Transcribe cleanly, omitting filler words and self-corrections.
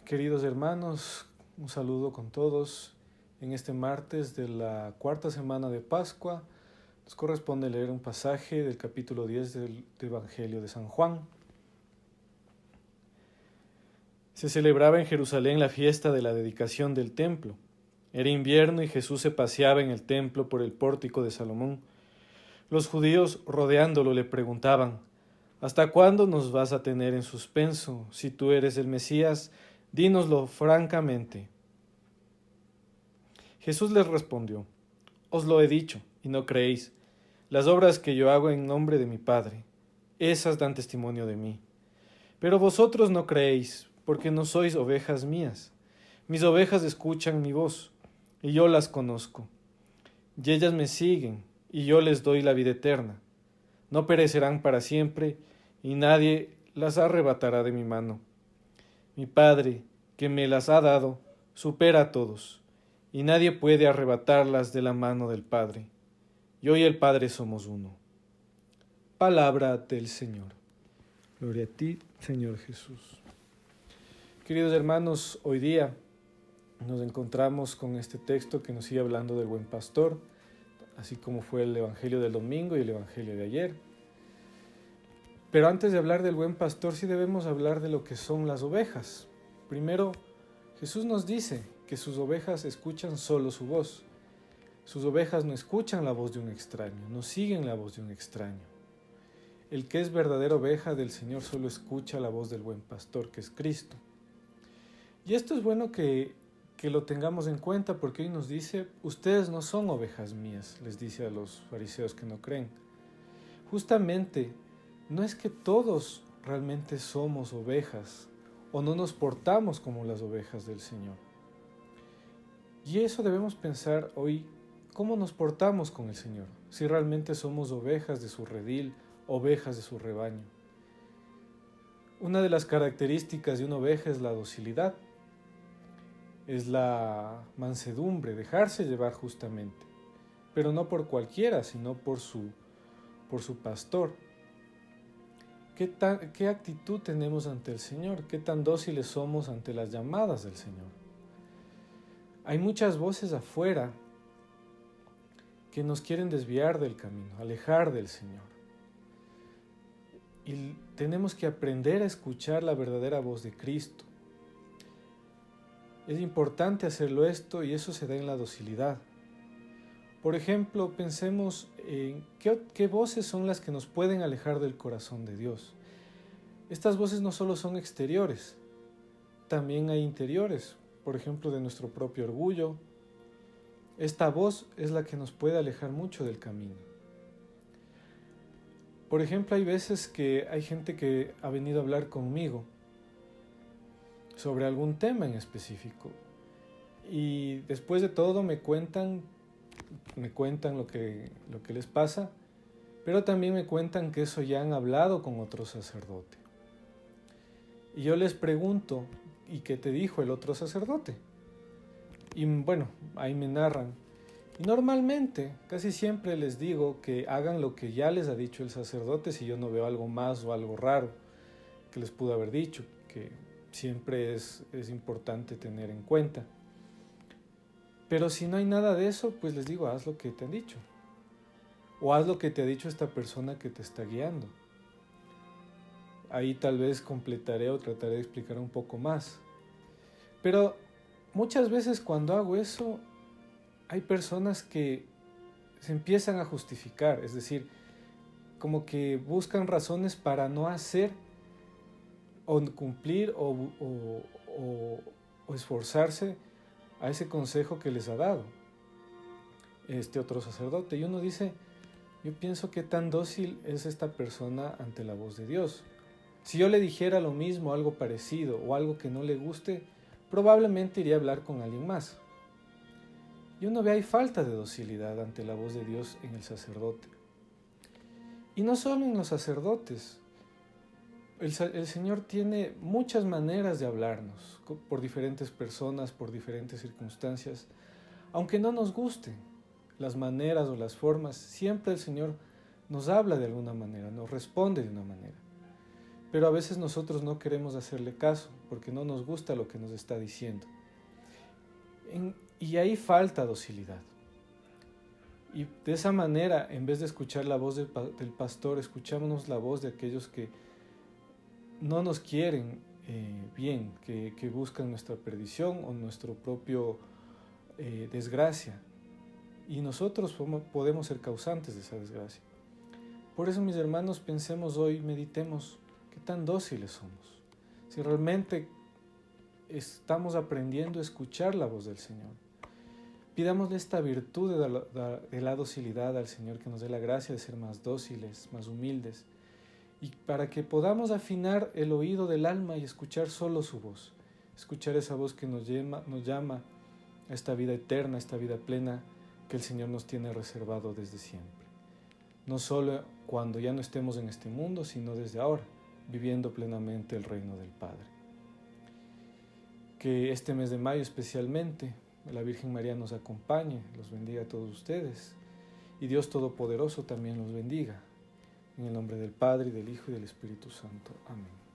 Queridos hermanos, un saludo con todos. En este martes de la cuarta semana de Pascua nos corresponde leer un pasaje del capítulo 10 del Evangelio de San Juan. Se celebraba en Jerusalén la fiesta de la dedicación del templo. Era invierno y Jesús se paseaba en el templo por el pórtico de Salomón. Los judíos rodeándolo le preguntaban: ¿Hasta cuándo nos vas a tener en suspenso? Si tú eres el Mesías, dínoslo francamente. Jesús les respondió: Os lo he dicho, y no creéis. Las obras que yo hago en nombre de mi Padre, esas dan testimonio de mí. Pero vosotros no creéis, porque no sois ovejas mías. Mis ovejas escuchan mi voz, y yo las conozco. Y ellas me siguen, y yo les doy la vida eterna. No perecerán para siempre, y nadie las arrebatará de mi mano. Mi Padre, que me las ha dado, supera a todos, y nadie puede arrebatarlas de la mano del Padre. Yo y el Padre somos uno. Palabra del Señor. Gloria a ti, Señor Jesús. Queridos hermanos, hoy día nos encontramos con este texto que nos sigue hablando del buen pastor, así como fue el Evangelio del domingo y el Evangelio de ayer. Pero antes de hablar del buen pastor, sí debemos hablar de lo que son las ovejas. Primero, Jesús nos dice que sus ovejas escuchan solo su voz. Sus ovejas no escuchan la voz de un extraño, no siguen la voz de un extraño. El que es verdadera oveja del Señor solo escucha la voz del buen pastor, que es Cristo. Y esto es bueno que lo tengamos en cuenta, porque hoy nos dice: ustedes no son ovejas mías, les dice a los fariseos que no creen. Justamente, no es que todos realmente somos ovejas o no nos portamos como las ovejas del Señor. Y eso debemos pensar hoy: ¿cómo nos portamos con el Señor? Si realmente somos ovejas de su redil, ovejas de su rebaño. Una de las características de una oveja es la docilidad, es la mansedumbre, dejarse llevar justamente, pero no por cualquiera, sino por su pastor. ¿Qué actitud tenemos ante el Señor? ¿Qué tan dóciles somos ante las llamadas del Señor? Hay muchas voces afuera que nos quieren desviar del camino, alejar del Señor. Y tenemos que aprender a escuchar la verdadera voz de Cristo. Es importante hacerlo esto, y eso se da en la docilidad. Por ejemplo, pensemos en qué voces son las que nos pueden alejar del corazón de Dios. Estas voces no solo son exteriores, también hay interiores, por ejemplo, de nuestro propio orgullo. Esta voz es la que nos puede alejar mucho del camino. Por ejemplo, hay veces que hay gente que ha venido a hablar conmigo sobre algún tema en específico, y después de todo me cuentan lo que les pasa, pero también me cuentan que eso ya han hablado con otro sacerdote. Y yo les pregunto: ¿y qué te dijo el otro sacerdote? Y bueno, ahí me narran. Y normalmente, casi siempre les digo que hagan lo que ya les ha dicho el sacerdote, si yo no veo algo más o algo raro que les pudo haber dicho, que siempre es importante tener en cuenta. Pero si no hay nada de eso, pues les digo: haz lo que te han dicho. O haz lo que te ha dicho esta persona que te está guiando. Ahí tal vez completaré o trataré de explicar un poco más. Pero muchas veces cuando hago eso, hay personas que se empiezan a justificar, es decir, como que buscan razones para no hacer o cumplir o esforzarse a ese consejo que les ha dado este otro sacerdote. Y uno dice: yo pienso qué tan dócil es esta persona ante la voz de Dios. Si yo le dijera lo mismo, algo parecido o algo que no le guste, probablemente iría a hablar con alguien más. Y uno ve, hay falta de docilidad ante la voz de Dios en el sacerdote. Y no solo en los sacerdotes. El Señor tiene muchas maneras de hablarnos, por diferentes personas, por diferentes circunstancias. Aunque no nos gusten las maneras o las formas, siempre el Señor nos habla de alguna manera, nos responde de una manera. pero a veces nosotros no queremos hacerle caso porque no nos gusta lo que nos está diciendo. Y ahí falta docilidad. Y de esa manera, en vez de escuchar la voz del pastor, escuchamos la voz de aquellos que no nos quieren bien, que buscan nuestra perdición o nuestro propio desgracia. Y nosotros podemos ser causantes de esa desgracia. Por eso, mis hermanos, pensemos hoy, meditemos qué tan dóciles somos. Si realmente estamos aprendiendo a escuchar la voz del Señor. Pidámosle esta virtud de la docilidad al Señor, que nos dé la gracia de ser más dóciles, más humildes, y para que podamos afinar el oído del alma y escuchar solo su voz, escuchar esa voz que nos llama a esta vida eterna, a esta vida plena que el Señor nos tiene reservado desde siempre. No solo cuando ya no estemos en este mundo, sino desde ahora, viviendo plenamente el reino del Padre. Que este mes de mayo especialmente la Virgen María nos acompañe, los bendiga a todos ustedes y Dios Todopoderoso también los bendiga. En el nombre del Padre, y del Hijo y del Espíritu Santo. Amén.